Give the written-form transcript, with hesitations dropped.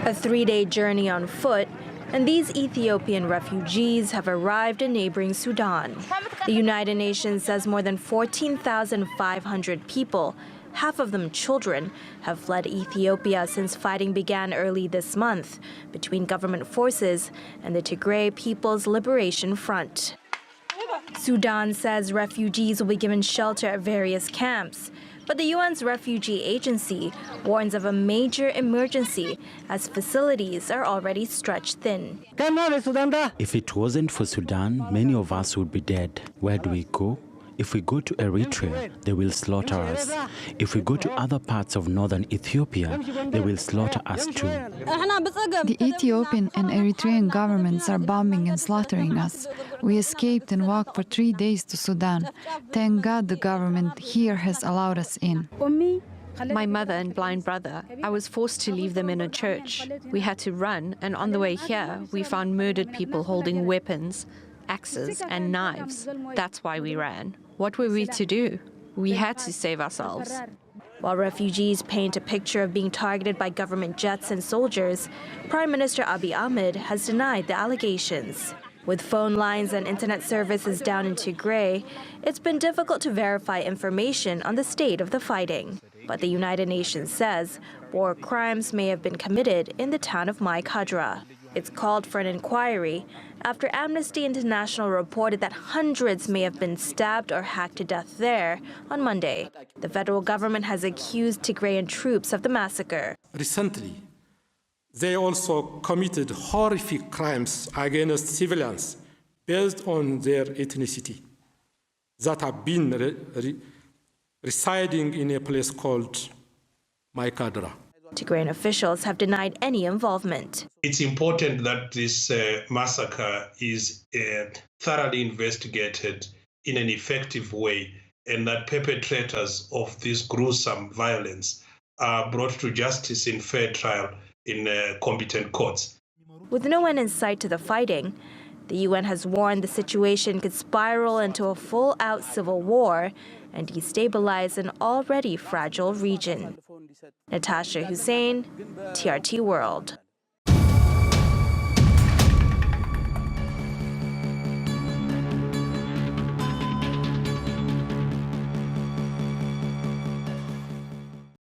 A 3-day journey on foot, and these Ethiopian refugees have arrived in neighboring Sudan. The United Nations says more than 14,500 people, half of them children, have fled Ethiopia since fighting began early this month between government forces and the Tigray People's Liberation Front. Sudan says refugees will be given shelter at various camps, but the UN's refugee agency warns of a major emergency as facilities are already stretched thin. If it wasn't for Sudan, many of us would be dead. Where do we go? If we go to Eritrea, they will slaughter us. If we go to other parts of northern Ethiopia, they will slaughter us too. The Ethiopian and Eritrean governments are bombing and slaughtering us. We escaped and walked for 3 days to Sudan. Thank God the government here has allowed us in. My mother and blind brother, I was forced to leave them in a church. We had to run, and on the way here, we found murdered people holding weapons, axes and knives. That's why we ran. What were we to do? We had to save ourselves. While refugees paint a picture of being targeted by government jets and soldiers, Prime Minister Abiy Ahmed has denied the allegations. With phone lines and internet services down in Tigray, it's been difficult to verify information on the state of the fighting. But the United Nations says war crimes may have been committed in the town of Kadra. It's called for an inquiry after Amnesty International reported that hundreds may have been stabbed or hacked to death there on Monday. The federal government has accused Tigrayan troops of the massacre. Recently, they also committed horrific crimes against civilians based on their ethnicity that have been residing in a place called Kadra. Tigrayan officials have denied any involvement. It's important that this massacre is thoroughly investigated in an effective way and that perpetrators of this gruesome violence are brought to justice in fair trial in competent courts. With no end in sight to the fighting, the UN has warned the situation could spiral into a full-out civil war and destabilize an already fragile region. Natasha Hussain, TRT World.